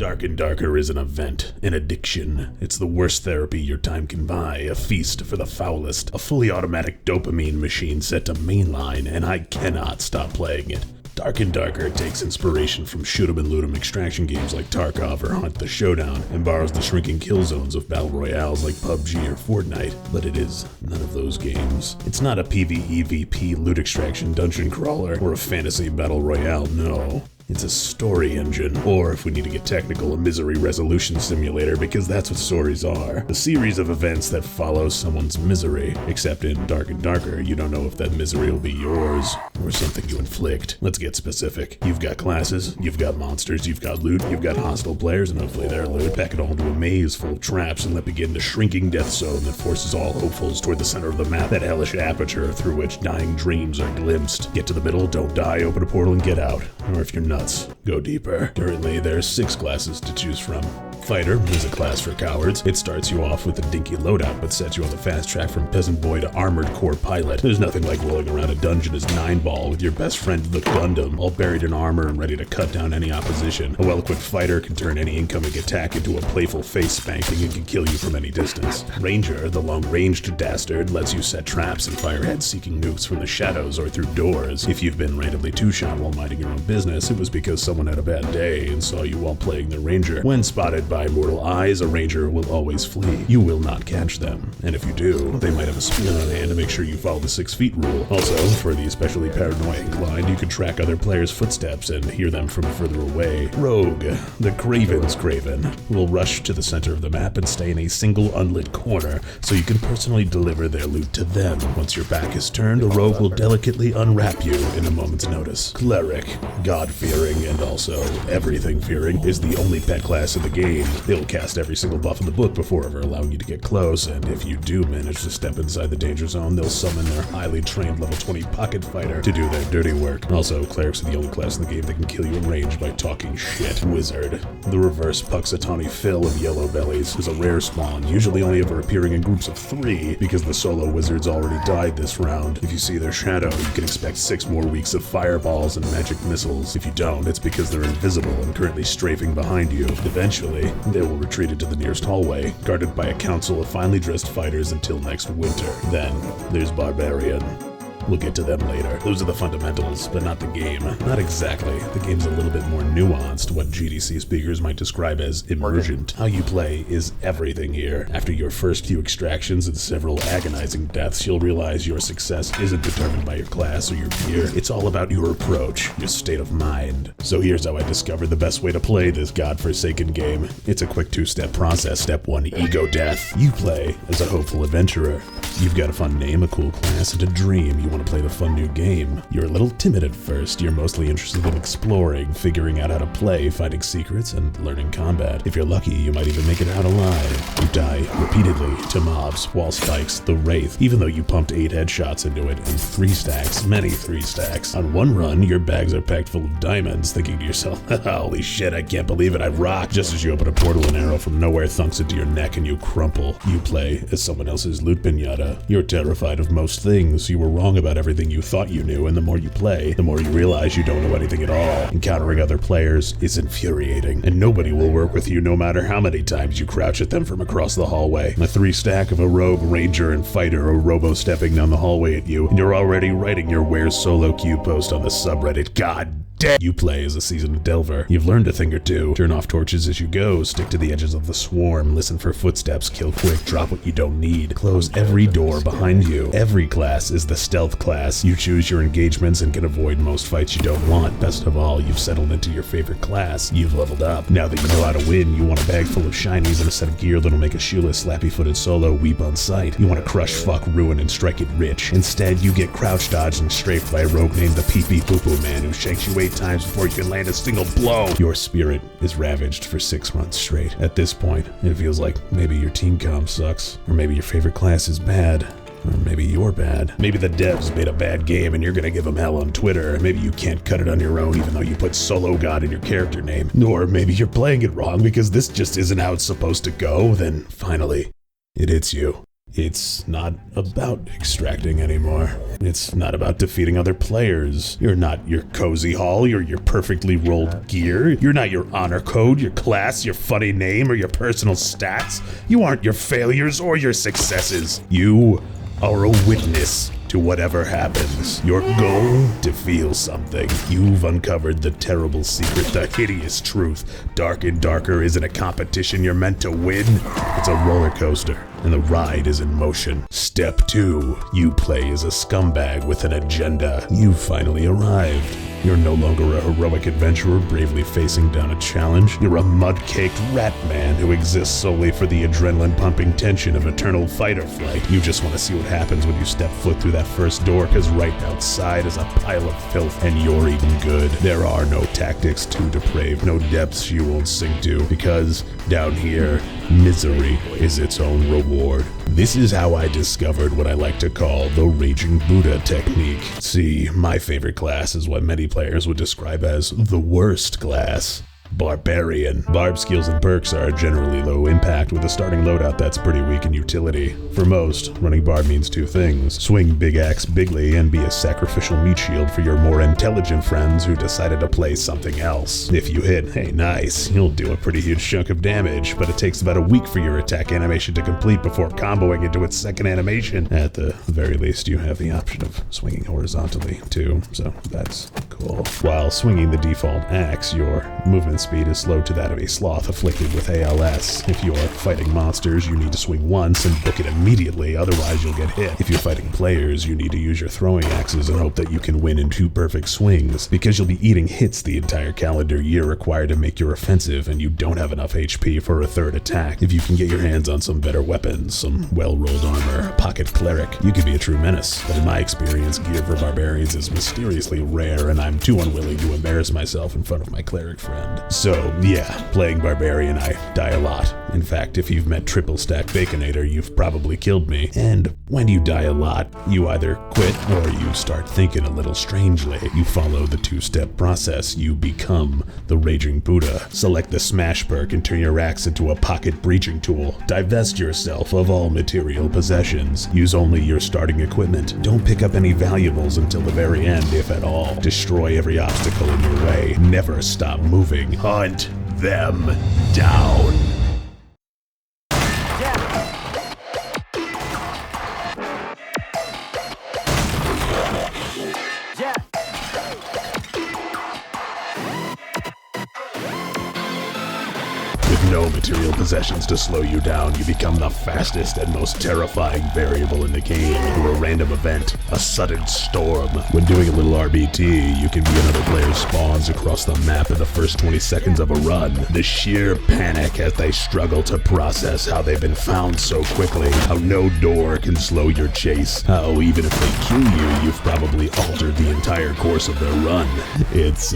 Dark and Darker is an event, an addiction. It's the worst therapy your time can buy, a feast for the foulest, a fully automatic dopamine machine set to mainline, and I cannot stop playing it. Dark and Darker takes inspiration from shoot 'em and loot 'em extraction games like Tarkov or Hunt the Showdown, and borrows the shrinking kill zones of battle royales like PUBG or Fortnite, but it is none of those games. It's not a PvEvP loot extraction dungeon crawler or a fantasy battle royale, no. It's a story engine, or if we need to get technical, a misery resolution simulator, because that's what stories are. A series of events that follow someone's misery, except in Dark and Darker, you don't know if that misery will be yours, or something you inflict. Let's get specific. You've got classes, you've got monsters, you've got loot, you've got hostile players, and hopefully their loot. Pack it all into a maze full of traps and let begin the shrinking death zone that forces all hopefuls toward the center of the map, that hellish aperture through which dying dreams are glimpsed. Get to the middle, don't die, open a portal and get out. Or if you're nuts, go deeper. Currently, there's 6 classes to choose from. Fighter is a class for cowards. It starts you off with a dinky loadout, but sets you on the fast track from peasant boy to armored core pilot. There's nothing like rolling around a dungeon as 9-ball with your best friend the Gundam, all buried in armor and ready to cut down any opposition. A well-equipped fighter can turn any incoming attack into a playful face spanking and can kill you from any distance. Ranger, the long-ranged dastard, lets you set traps and fire head-seeking nukes from the shadows or through doors. If you've been randomly two-shot while minding your own business, it was because someone had a bad day and saw you while playing the Ranger. When spotted by mortal eyes, a Ranger will always flee. You will not catch them, and if you do, they might have a spear on hand to make sure you follow the 6 feet rule. Also, for the especially paranoid inclined, you can track other players' footsteps and hear them from further away. Rogue, the Craven's Craven, will rush to the center of the map and stay in a single unlit corner, so you can personally deliver their loot to them. Once your back is turned, a rogue will delicately unwrap you in a moment's notice. Cleric, God-fearing and also everything-fearing, is the only pet class in the game. They'll cast every single buff in the book before ever allowing you to get close, and if you do manage to step inside the danger zone, they'll summon their highly trained level 20 pocket fighter to do their dirty work. Also, clerics are the only class in the game that can kill you in range by talking shit. Wizard, the reverse Puxatawny Phil of Yellow Bellies, is a rare spawn, usually only ever appearing in groups of 3, because the solo wizards already died this round. If you see their shadow, you can expect 6 more weeks of fireballs and magic missiles. If you don't, it's because they're invisible and currently strafing behind you. Eventually, they will retreat into the nearest hallway, guarded by a council of finely dressed fighters until next winter. Then, there's Barbarian. We'll get to them later. Those are the fundamentals, but not the game. Not exactly. The game's a little bit more nuanced, what GDC speakers might describe as emergent. How you play is everything here. After your first few extractions and several agonizing deaths, you'll realize your success isn't determined by your class or your gear. It's all about your approach, your state of mind. So here's how I discovered the best way to play this godforsaken game. It's a quick 2-step process. Step 1, ego death. You play as a hopeful adventurer. You've got a fun name, a cool class, and a dream. You want to play the fun new game. You're a little timid at first. You're mostly interested in exploring, figuring out how to play, finding secrets, and learning combat. If you're lucky, you might even make it out alive. You die repeatedly to mobs, wall spikes, the Wraith, even though you pumped 8 headshots into it in 3 stacks, many 3 stacks. On one run, your bags are packed full of diamonds, thinking to yourself, holy shit, I can't believe it, I've rocked. Just as you open a portal, an arrow from nowhere thunks into your neck and you crumple. You play as someone else's loot pinata. You're terrified of most things. You were wrong about everything you thought you knew, and the more you play, the more you realize you don't know anything at all. Encountering other players is infuriating, and nobody will work with you no matter how many times you crouch at them from across the hallway. A 3-stack of a rogue, ranger, and fighter are robo-stepping down the hallway at you, and you're already writing your Where's Solo Q post on the subreddit. God damn! You play as a seasoned delver. You've learned a thing or two. Turn off torches as you go, stick to the edges of the swarm, listen for footsteps, kill quick, drop what you don't need, close every door behind you. Every class is the stealth class. You choose your engagements and can avoid most fights you don't want. Best of all, you've settled into your favorite class. You've leveled up. Now that you know how to win, you want a bag full of shinies and a set of gear that'll make a shoeless, slappy-footed solo weep on sight. You want to crush, fuck, ruin, and strike it rich. Instead, you get crouch dodged and strafed by a rogue named the Pee-Pee Poo-Poo Man who shanks you 8 times before you can land a single blow. Your spirit is ravaged for 6 months straight. At this point, it feels like maybe your team comp sucks, or maybe your favorite class is bad. Or maybe you're bad. Maybe the devs made a bad game and you're gonna give them hell on Twitter. Maybe you can't cut it on your own even though you put Solo God in your character name. Or maybe you're playing it wrong because this just isn't how it's supposed to go. Then finally, it hits you. It's not about extracting anymore. It's not about defeating other players. You're not your cozy hall, you're your perfectly rolled gear. You're not your honor code, your class, your funny name, or your personal stats. You aren't your failures or your successes. You are a witness to whatever happens. Your goal? To feel something. You've uncovered the terrible secret, the hideous truth. Dark and Darker isn't a competition you're meant to win. It's a roller coaster, and the ride is in motion. Step 2. You play as a scumbag with an agenda. You've finally arrived. You're no longer a heroic adventurer bravely facing down a challenge. You're a mud-caked rat man who exists solely for the adrenaline-pumping tension of eternal fight or flight. You just want to see what happens when you step foot through that first door, because right outside is a pile of filth, and you're eating good. There are no tactics too depraved, no depths you won't sink to, because down here, misery is its own reward. This is how I discovered what I like to call the Raging Buddha technique. See, my favorite class is what many players would describe as the worst class. Barbarian. Barb skills and perks are generally low impact with a starting loadout that's pretty weak in utility. For most, running Barb means two things: swing big axe bigly and be a sacrificial meat shield for your more intelligent friends who decided to play something else. If you hit, hey nice, you'll do a pretty huge chunk of damage, but it takes about a week for your attack animation to complete before comboing into its second animation. At the very least, you have the option of swinging horizontally too, so that's cool. While swinging the default axe, your movement speed is slow to that of a sloth afflicted with ALS. If you're fighting monsters, you need to swing once and book it immediately, otherwise you'll get hit. If you're fighting players, you need to use your throwing axes and hope that you can win in 2 perfect swings, because you'll be eating hits the entire calendar year required to make your offensive, and you don't have enough HP for a third attack. If you can get your hands on some better weapons, some well-rolled armor, a pocket cleric, you could be a true menace. But in my experience, gear for barbarians is mysteriously rare, and I'm too unwilling to embarrass myself in front of my cleric friend. So yeah, playing Barbarian, I die a lot. In fact, if you've met Triple Stack Baconator, you've probably killed me. And when you die a lot, you either quit or you start thinking a little strangely. You follow the 2-step process. You become the Raging Buddha. Select the Smash perk and turn your axe into a pocket breaching tool. Divest yourself of all material possessions. Use only your starting equipment. Don't pick up any valuables until the very end, if at all. Destroy every obstacle in your way. Never stop moving. Hunt them down. With no material possessions to slow you down, you become the fastest and most terrifying variable in the game through a random event, a sudden storm. When doing a little RBT, you can be another player's spawns across the map in the first 20 seconds of a run. The sheer panic as they struggle to process how they've been found so quickly, how no door can slow your chase, how even if they kill you, you've probably altered the entire course of their run. It's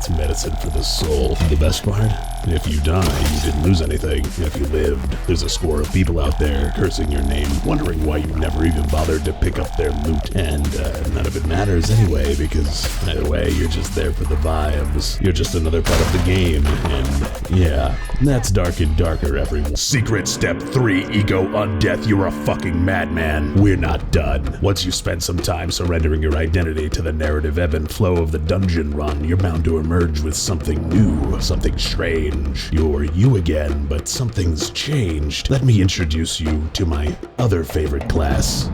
medicine for the soul. The best part? If you die, you didn't lose anything. If you lived, there's a score of people out there cursing your name, wondering why you never even bothered to pick up their loot. And none of it matters anyway, because either way, you're just there for the vibes. You're just another part of the game, and yeah, that's Dark and Darker, everyone. Secret step 3, ego undeath, you're a fucking madman. We're not done. Once you spend some time surrendering your identity to the narrative ebb and flow of the dungeon run, you're bound to emerge with something new, something strange. You're you again, but something's changed. Let me introduce you to my other favorite class.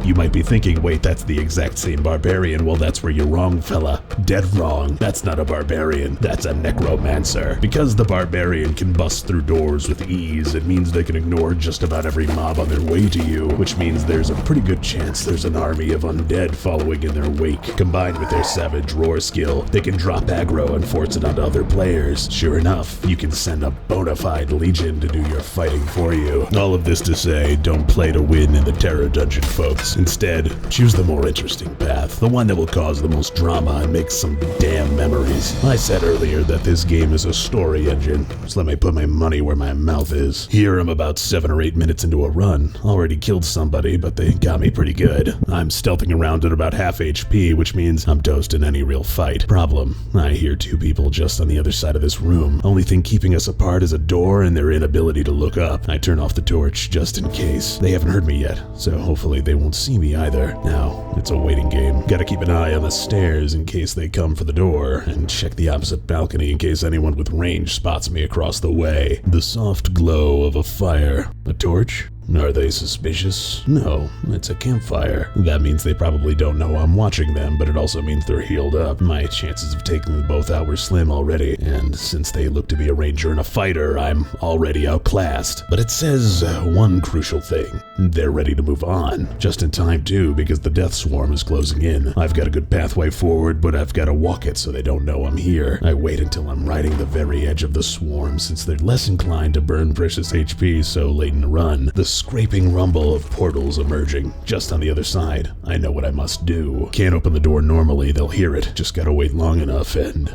You might be thinking, wait, that's the exact same barbarian. Well, that's where you're wrong, fella. Dead wrong. That's not a barbarian. That's a necromancer. Because the barbarian can bust through doors with ease, it means they can ignore just about every mob on their way to you, which means there's a pretty good chance there's an army of undead following in their wake. Combined with their savage roar skill, they can drop aggro and force it onto other players. Sure enough, you can send a bona fide legion to do your fighting for you. All of this to say, don't play to win in the Terror Dungeon, folks. choice. Instead, choose the more interesting path, the one that will cause the most drama and make some damn memories. I said earlier that this game is a story engine, so let me put my money where my mouth is. Here I'm about 7 or 8 minutes into a run. Already killed somebody, but they got me pretty good. I'm stealthing around at about half HP, which means I'm toast in any real fight. Problem, I hear 2 people just on the other side of this room. Only thing keeping us apart is a door and their inability to look up. I turn off the torch just in case. They haven't heard me yet, so hopefully they won't see me either. Now, it's a waiting game. Gotta keep an eye on the stairs in case they come for the door, and check the opposite balcony in case anyone with range spots me across the way. The soft glow of a fire. A torch? Are they suspicious? No, it's a campfire. That means they probably don't know I'm watching them, but it also means they're healed up. My chances of taking them both out were slim already, and since they look to be a ranger and a fighter, I'm already outclassed. But it says one crucial thing. They're ready to move on. Just in time too, because the death swarm is closing in. I've got a good pathway forward, but I've got to walk it so they don't know I'm here. I wait until I'm riding the very edge of the swarm, since they're less inclined to burn precious HP so late in the run. The scraping rumble of portals emerging just on the other side. I know what I must do. Can't open the door normally, they'll hear it. Just gotta wait long enough and...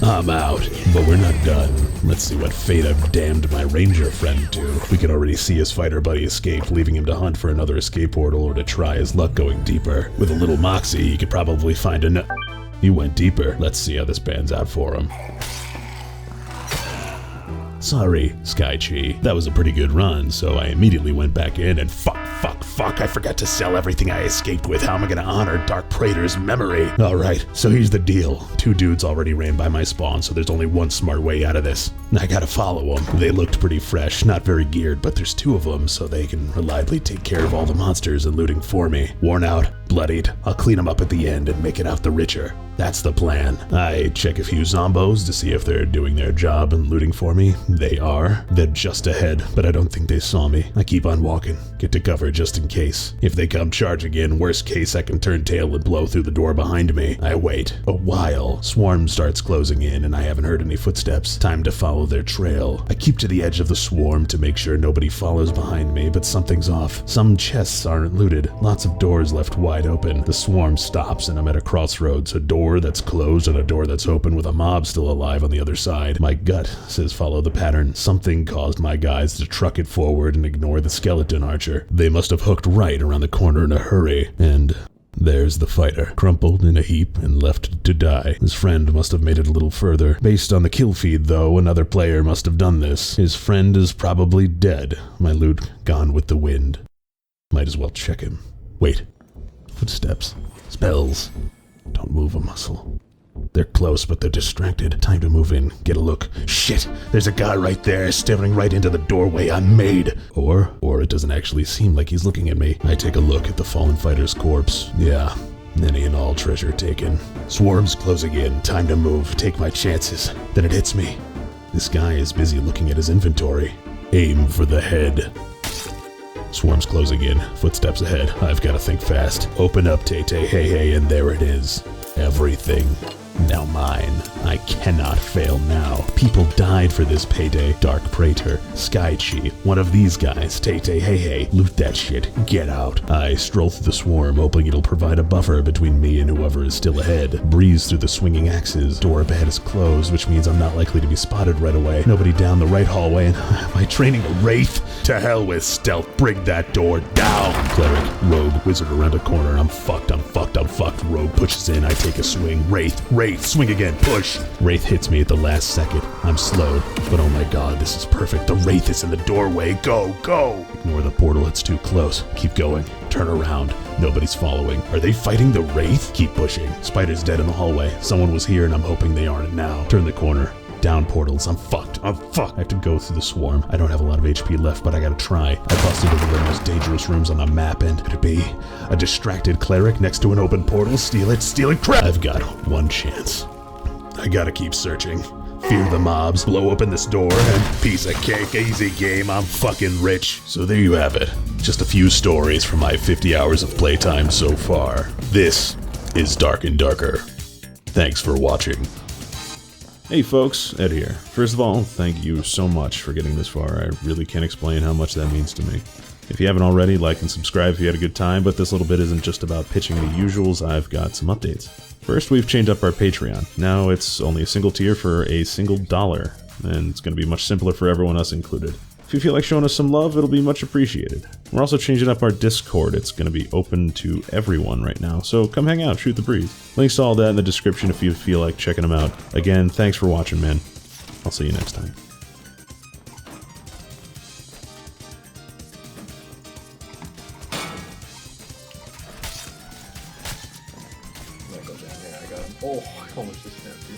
I'm out, but we're not done. Let's see what fate I've damned my ranger friend to. We can already see his fighter buddy escape, leaving him to hunt for another escape portal or to try his luck going deeper. With a little moxie, he could probably find He went deeper. Let's see how this pans out for him. Sorry, Skychi. That was a pretty good run, so I immediately went back in and fuck, I forgot to sell everything I escaped with. How am I gonna honor Dark Praetor's memory? Alright, so here's the deal. 2 dudes already ran by my spawn, so there's only one smart way out of this. I gotta follow them. They looked pretty fresh, not very geared, but there's 2 of them, so they can reliably take care of all the monsters and looting for me. Worn out, bloodied, I'll clean them up at the end and make it out the richer. That's the plan. I check a few zombos to see if they're doing their job and looting for me. They are. They're just ahead, but I don't think they saw me. I keep on walking, get to cover just in case. If they come charging in, worst case I can turn tail and blow through the door behind me. I wait. A while. Swarm starts closing in and I haven't heard any footsteps. Time to follow their trail. I keep to the edge of the swarm to make sure nobody follows behind me, but something's off. Some chests aren't looted. Lots of doors left wide open. The swarm stops and I'm at a crossroads. A door that's closed and a door that's open with a mob still alive on the other side. My gut says follow the pattern. Something caused my guys to truck it forward and ignore the skeleton archer. They must have hooked right around the corner in a hurry. And there's the fighter, crumpled in a heap and left to die. His friend must have made it a little further. Based on the kill feed though, another player must have done this. His friend is probably dead. My loot gone with the wind. Might as well check him. Wait. Footsteps. Spells. Don't move a muscle. They're close, but they're distracted. Time to move in, get a look. Shit, there's a guy right there, staring right into the doorway I made. Or it doesn't actually seem like he's looking at me. I take a look at the fallen fighter's corpse. Yeah, any and all treasure taken. Swarms closing in, time to move, take my chances. Then it hits me. This guy is busy looking at his inventory. Aim for the head. Swarms closing in, footsteps ahead. I've got to think fast. Open up, Tay-Tay, hey, and there it is. Everything. Now mine. I cannot fail now. People died for this payday. Dark Praetor, Skychi, one of these guys, Tay-Tay, hey, loot that shit, get out. I stroll through the swarm, hoping it'll provide a buffer between me and whoever is still ahead. Breeze through the swinging axes. Door up ahead is closed, which means I'm not likely to be spotted right away. Nobody down the right hallway, and am I training a wraith? To hell with stealth, bring that door down. Cleric, rogue, wizard around a corner. I'm fucked. Rogue pushes in, I take a swing. Wraith, swing again, push. Wraith hits me at the last second. I'm slowed, but oh my god, this is perfect. The Wraith is in the doorway. Go. Ignore the portal, it's too close. Keep going. Turn around. Nobody's following. Are they fighting the Wraith? Keep pushing. Spider's dead in the hallway. Someone was here and I'm hoping they aren't now. Turn the corner. Down portals. I'm fucked. I have to go through the swarm. I don't have a lot of HP left, but I gotta try. I bust into one of the most dangerous rooms on the map, and could it be a distracted cleric next to an open portal? Steal it, crap! I've got one chance. I gotta keep searching. Fear the mobs, blow open this door, and piece of cake, easy game, I'm fucking rich. So there you have it. Just a few stories from my 50 hours of playtime so far. This is Dark and Darker. Thanks for watching. Hey folks, Ed here. First of all, thank you so much for getting this far. I really can't explain how much that means to me. If you haven't already, like and subscribe if you had a good time, but this little bit isn't just about pitching the usuals, I've got some updates. First, we've changed up our Patreon. Now it's only a single tier for a single $1, and it's going to be much simpler for everyone else included. If you feel like showing us some love, it'll be much appreciated. We're also changing up our Discord. It's going to be open to everyone right now, so come hang out, shoot the breeze. Links to all that in the description if you feel like checking them out. Again, thanks for watching, man. I'll see you next time. I go down here. I got him. Oh, I almost just snapped you.